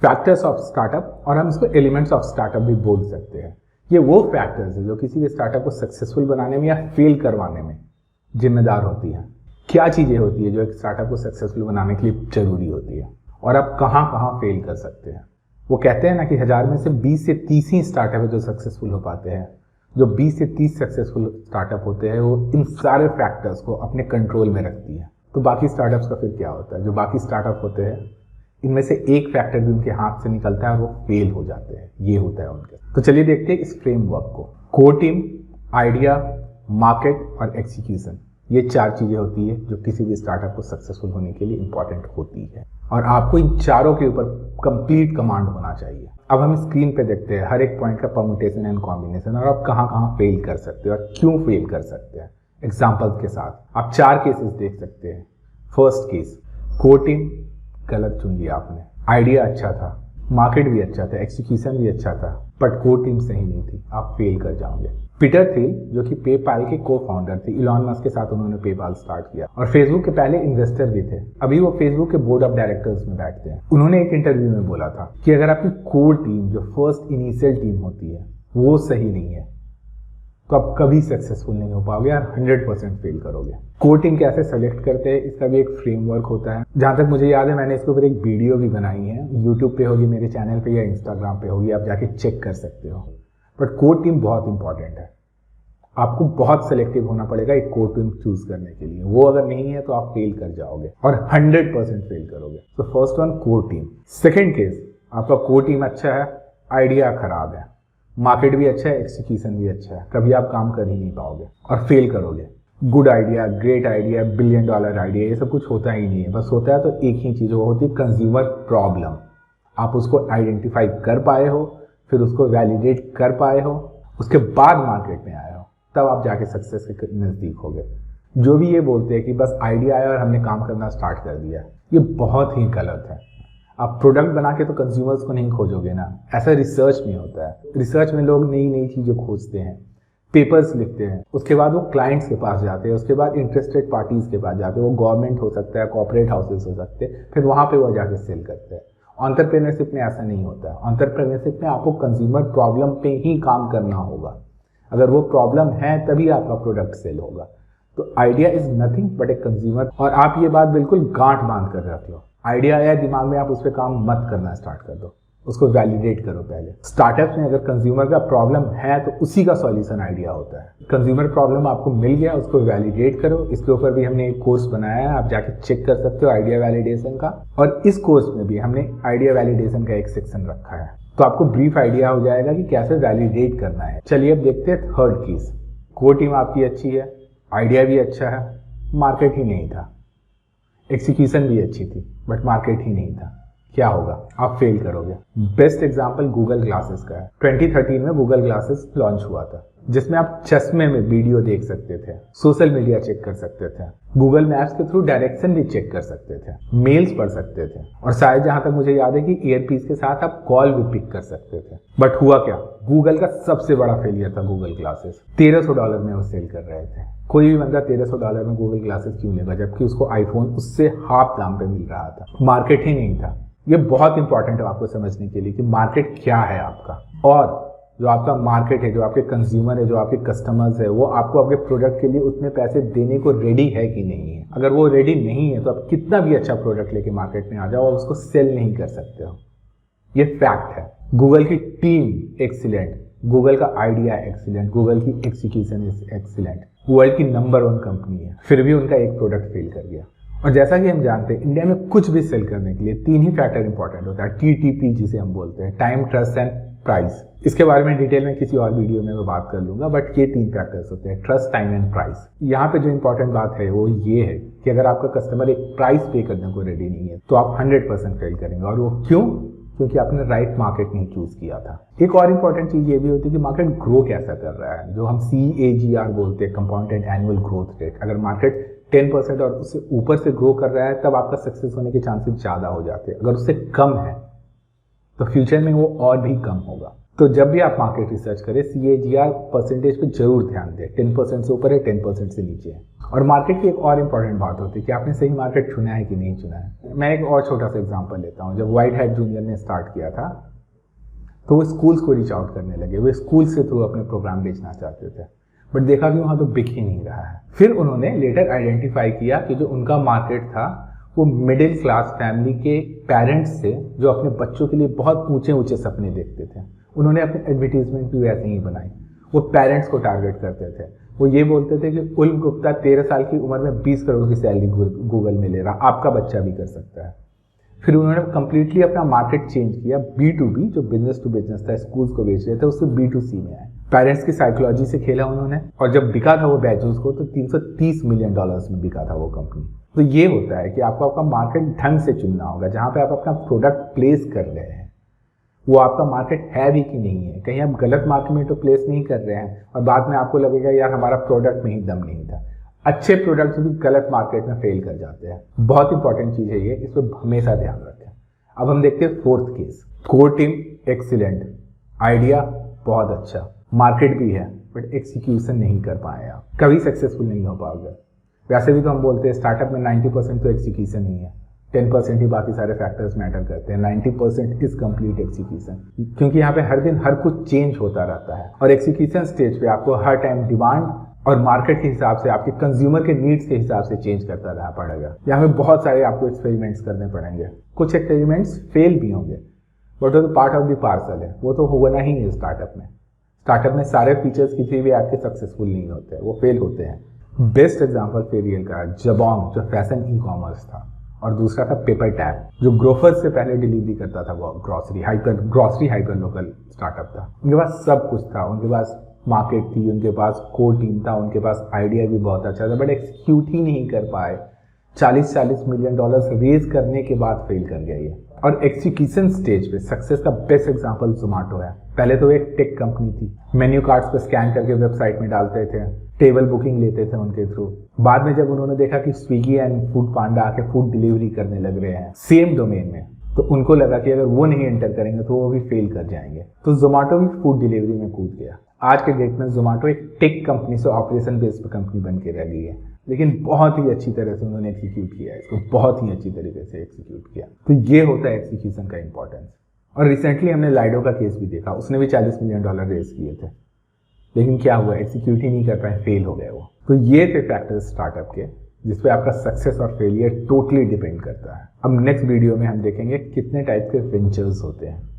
Factors of startup, और हम इसको एलिमेंट्स ऑफ स्टार्टअप भी बोल सकते हैं। ये वो फैक्टर्स है जो किसी भी स्टार्टअप को सक्सेसफुल बनाने में या फेल करवाने में जिम्मेदार होती हैं। क्या चीज़ें होती है जो एक स्टार्टअप को सक्सेसफुल बनाने के लिए जरूरी होती है, और आप कहाँ कहाँ फेल कर सकते हैं। वो कहते हैं ना कि 1000 में से 20 से 30 ही स्टार्टअप है जो सक्सेसफुल हो पाते हैं। जो 20 से 30 सक्सेसफुल स्टार्टअप होते हैं वो इन सारे फैक्टर्स को अपने कंट्रोल में रखती है। तो बाकी स्टार्टअप्स का फिर क्या होता है? जो बाकी स्टार्टअप होते हैं इनमें से एक फैक्टर भी उनके हाथ से निकलता है और वो फेल हो जाते हैं। ये होता है उनके। तो चलिए देखते हैं इस फ्रेमवर्क को। कोर टीम, आइडिया, मार्केट और एक्सिक्यूशन, ये 4 चीजें होती है जो किसी भी स्टार्टअप को सक्सेसफुल होने के लिए इंपॉर्टेंट होती है, और आपको इन चारों के ऊपर कंप्लीट कमांड होना चाहिए। अब हम स्क्रीन पे देखते हैं हर एक पॉइंट का परम्यूटेशन एंड कॉम्बिनेशन, और आप कहाँ कहाँ फेल कर सकते हो और क्यों फेल कर सकते हैं एग्जाम्पल्स के साथ। आप 4 केसेस देख सकते हैं। फर्स्ट केस, कोर टीम गलत चुन लिया आपने, आइडिया अच्छा था, मार्केट भी अच्छा था, एक्सिक्यूशन भी अच्छा था, बट कोर टीम सही नहीं थी, आप फेल कर जाओगे। पीटर थिल जो कि पेपाल के को फाउंडर थे, इलॉन मस्क के साथ उन्होंने पेपाल स्टार्ट किया और फेसबुक के पहले इन्वेस्टर भी थे। अभी वो फेसबुक के बोर्ड ऑफ डायरेक्टर्स में बैठते हैं। उन्होंने एक इंटरव्यू में बोला था कि अगर आपकी कोर टीम जो फर्स्ट इनिशियल टीम होती है वो सही नहीं है तो आप कभी सक्सेसफुल नहीं हो पाओगे और 100% फेल करोगे। कोर टीम कैसे सेलेक्ट करते हैं इसका भी एक फ्रेमवर्क होता है। जहां तक मुझे याद है मैंने इसके ऊपर एक वीडियो भी बनाई है, यूट्यूब पे होगी, मेरे चैनल पे या इंस्टाग्राम पे होगी, आप जाके चेक कर सकते हो। बट कोर टीम बहुत इंपॉर्टेंट है। आपको बहुत सेलेक्टिव होना पड़ेगा एक कोर टीम चूज करने के लिए। वो अगर नहीं है तो आप फेल कर जाओगे और 100% फेल करोगे। तो first one, core team. Second case, आपका कोर टीम अच्छा है, आइडिया खराब है, मार्केट भी अच्छा है, एक्सिक्यूशन भी अच्छा है, कभी आप काम कर ही नहीं पाओगे और फेल करोगे। Good idea, great idea, $1 billion idea, ये सब कुछ होता ही नहीं है। बस होता है तो एक ही चीज, वो होती है कंज्यूमर प्रॉब्लम। आप उसको आइडेंटिफाई कर पाए हो, फिर उसको वैलिडेट कर पाए हो, उसके बाद मार्केट में आए हो, तब आप जाके सक्सेस के नजदीक होगे। जो भी ये बोलते हैं कि बस आइडिया आया और हमने काम करना स्टार्ट कर दिया, ये बहुत ही गलत है। आप प्रोडक्ट बना के तो कंज्यूमर्स को नहीं खोजोगे ना। ऐसा रिसर्च में होता है। रिसर्च में लोग नई नई चीजें खोजते हैं, पेपर्स लिखते हैं, उसके बाद वो क्लाइंट्स के पास जाते हैं, उसके बाद इंटरेस्टेड पार्टीज के पास जाते हैं, वो गवर्नमेंट हो सकता है, कॉर्पोरेट हाउसेस हो सकते हैं, फिर वहां पे वो जाके सेल करते हैं। एंटरप्रेन्योरशिप में ऐसा नहीं होता है। एंटरप्रेन्योरशिप में आपको कंज्यूमर प्रॉब्लम पे ही काम करना होगा। अगर वो प्रॉब्लम है तभी आपका प्रोडक्ट सेल होगा। तो idea is nothing but a consumer. और आप ये बात बिल्कुल गांठ बांध कर रखते हो। आइडिया आया दिमाग में, आप उस पर काम मत करना स्टार्ट कर दो, उसको वैलिडेट करो पहले। स्टार्टअप्स में अगर कंज्यूमर का प्रॉब्लम है तो उसी का सॉल्यूशन आइडिया होता है। कंज्यूमर प्रॉब्लम आपको मिल गया, उसको वैलिडेट करो। इसके ऊपर भी हमने एक कोर्स बनाया है, आप जाके चेक कर सकते हो, आइडिया वैलिडेशन का। और इस कोर्स में भी हमने आइडिया वैलिडेशन का एक सेक्शन रखा है, तो आपको ब्रीफ आइडिया हो जाएगा कि कैसे वैलिडेट करना है। चलिए अब देखते हैं थर्ड केस। कोर टीम आपकी अच्छी है, आइडिया भी अच्छा है, मार्केट ही नहीं था, एक्सिक्यूशन भी अच्छी थी, बट मार्केट ही नहीं था। क्या होगा? आप फेल करोगे। बेस्ट एग्जांपल गूगल ग्लासेस का है। 2013 में गूगल ग्लासेस लॉन्च हुआ था, जिसमें आप चश्मे में वीडियो देख सकते थे, सोशल मीडिया चेक कर सकते थे, गूगल मैप्स के थ्रू डायरेक्शन भी चेक कर सकते थे, मेल्स पढ़ सकते थे, और शायद जहां तक मुझे याद है कि ईयरपीस के साथ आप कॉल भी पिक कर सकते थे। बट हुआ क्या? गूगल का सबसे बड़ा फेलियर था गूगल ग्लासेस। $1300 में वो सेल कर रहे थे। कोई भी बंदा $1300 में गूगल ग्लासेस क्यों लेगा, जबकि उसको आईफोन उससे हाफ दाम पे मिल रहा था। मार्केट ही नहीं था। ये बहुत इंपॉर्टेंट है आपको समझने के लिए कि मार्केट क्या है आपका, और जो आपका मार्केट है, जो आपके कंज्यूमर है, जो आपके कस्टमर्स है, वो आपको आपके प्रोडक्ट के लिए उतने पैसे देने को रेडी है कि नहीं है। अगर वो रेडी नहीं है तो आप कितना भी अच्छा प्रोडक्ट लेके मार्केट में आ जाओ, उसको सेल नहीं कर सकते हो। ये फैक्ट है। गूगल की टीम एक्सीलेंट, गूगल का आइडिया एक्सीलेंट, गूगल की एक्सिक्यूशन इज एक्सीलेंट, वर्ल्ड की नंबर 1 कंपनी है, फिर भी उनका एक प्रोडक्ट फेल कर गया। और जैसा कि हम जानते हैं इंडिया में कुछ भी सेल करने के लिए 3 ही फैक्टर इंपॉर्टेंट होता है, TTP जिसे हम बोलते हैं, टाइम, ट्रस्ट एंड प्राइस। इसके बारे में डिटेल में किसी और वीडियो में मैं बात कर लूंगा, बट ये 3 फैक्टर्स होते हैं, ट्रस्ट, टाइम एंड प्राइस। यहाँ पे जो इंपॉर्टेंट बात है वो ये है कि अगर आपका कस्टमर एक प्राइस पे करने को रेडी नहीं है तो आप 100% फेल करेंगे। और वो क्यों? क्योंकि आपने राइट मार्केट नहीं चूज किया था। एक और इंपॉर्टेंट चीज ये भी होती है कि मार्केट ग्रो कैसा कर रहा है, जो हम CAGR बोलते हैं, कंपाउंडेड एनुअल ग्रोथ रेट। अगर मार्केट 10% और उससे ऊपर से ग्रो कर रहा है तब आपका सक्सेस होने के चांसेस ज्यादा हो जाते हैं। अगर उससे कम है तो फ्यूचर में वो और भी कम होगा। तो जब भी आप मार्केट रिसर्च करें CAGR परसेंटेज पे जरूर ध्यान दें। 10% से ऊपर है, 10% से नीचे है। और मार्केट की एक और इम्पॉर्टेंट बात होती है कि आपने सही मार्केट चुना है कि नहीं चुना है। मैं एक और छोटा सा एग्जांपल लेता हूँ। जब व्हाइट हैट जूनियर ने स्टार्ट किया था तो वो स्कूल्स को रीच आउट करने लगे। वो स्कूल्स के थ्रू अपने प्रोग्राम बेचना चाहते थे, बट देखा कि वहाँ तो बिक ही नहीं रहा है। फिर उन्होंने लेटर आइडेंटिफाई किया कि जो उनका मार्केट था वो मिडिल क्लास फैमिली के पेरेंट्स थे जो अपने बच्चों के लिए बहुत ऊंचे ऊंचे सपने देखते थे। उन्होंने अपनी एडवर्टीजमेंट भी वैसे ही बनाई। वो पेरेंट्स को टारगेट करते थे। वो ये बोलते थे कि उल्फ गुप्ता 13 साल की उम्र में 20 करोड़ की सैलरी गूगल में ले रहा, आपका बच्चा भी कर सकता है। फिर उन्होंने कंप्लीटली अपना मार्केट चेंज किया। B2B जो बिजनेस टू बिजनेस था, स्कूल्स को बेच रहे थे, उससे B2C में आए। पेरेंट्स की साइकोलॉजी से खेला उन्होंने, और जब बिका था वो बैचेस को तो $330 मिलियन में बिका था वो कंपनी। तो ये होता है कि आपको आपका मार्केट ढंग से चुनना होगा। जहां पे आप अपना प्रोडक्ट प्लेस कर रहे हैं वो आपका मार्केट है भी कि नहीं है। कहीं आप गलत मार्केट में तो प्लेस नहीं कर रहे हैं और बाद में आपको लगेगा यार हमारा प्रोडक्ट में ही दम नहीं था। अच्छे प्रोडक्ट्स भी गलत मार्केट में फेल कर जाते हैं। बहुत इंपॉर्टेंट चीज है ये, इस पर हमेशा ध्यान रखें। अब हम देखते हैं fourth case. Core team excellent, idea बहुत अच्छा, मार्केट भी है, बट एक्सिक्यूशन नहीं कर पाए आप, कभी सक्सेसफुल नहीं हो पाओगे। वैसे भी तो हम बोलते हैं स्टार्टअप में 90% तो एक्सिक्यूशन ही है, 10% ही बाकी सारे फैक्टर्स मैटर करते हैं। 90% इज कंप्लीट एक्सिक्यूशन, क्योंकि यहाँ पे हर दिन हर कुछ चेंज होता रहता है और एक्सिक्यूशन स्टेज पे आपको हर टाइम डिमांड और मार्केट के हिसाब से, आपके कंज्यूमर के नीड्स के हिसाब से चेंज करता रहना पड़ेगा। यहाँ पे बहुत सारे आपको एक्सपेरिमेंट्स करने पड़ेंगे। कुछ एक्सपेरिमेंट्स फेल भी होंगे, बट वो तो पार्ट ऑफ द पार्सल है, वो तो होना ही है स्टार्टअप में। स्टार्टअप में सारे फीचर्स किसी भी ऐप के सक्सेसफुल नहीं होते, वो फेल होते हैं। बेस्ट एग्जाम्पल फेरियल का जबोंग जो फैशन ई-कॉमर्स था, और दूसरा था पेपर टैप जो ग्रोफर्स से पहले डिलीवरी करता था, ग्रॉसरी हाइपर लोकल स्टार्टअप था। उनके पास सब कुछ था, उनके पास मार्केट थी, उनके पास कोर टीम था, उनके पास आइडिया भी बहुत अच्छा था, बट एक्सिक्यूट ही नहीं कर पाए। 40 मिलियन डॉलर्स रेज करने के बाद फेल कर गया ये। और एक्सिक्यूशन स्टेज पे सक्सेस का बेस्ट एग्जांपल जोमेटो है। पहले तो एक टेक कंपनी थी, मेन्यू कार्ड्स पे स्कैन करके वेबसाइट में डालते थे, टेबल बुकिंग लेते थे उनके थ्रू। बाद में जब उन्होंने देखा कि स्विगी एंड फूड पांडा आके फूड डिलीवरी करने लग रहे हैं सेम डोमेन में, तो उनको लगा कि अगर वो नहीं एंटर करेंगे तो वो भी फेल कर जाएंगे। तो जोमेटो भी फूड डिलीवरी में कूद गया। आज के डेट में जोमेटो एक टेक कंपनी से ऑपरेशन बेस्ड कंपनी बन के रह गई है, लेकिन बहुत ही अच्छी तरह से उन्होंने एक्सिक्यूट किया है इसको, बहुत ही अच्छी तरीके से एक्सिक्यूट किया। तो ये होता है एक्सिक्यूशन का इंपॉर्टेंस। और रिसेंटली हमने लाइडो का केस भी देखा, उसने भी $40 मिलियन रेज किए थे, लेकिन क्या हुआ, एक्सिक्यूट ही नहीं कर पाए, फेल हो गए वो। तो ये थे फैक्टर्स स्टार्टअप के जिसपे आपका सक्सेस और फेलियर टोटली डिपेंड करता है। अब नेक्स्ट वीडियो में हम देखेंगे कितने टाइप के वेंचर्स होते हैं।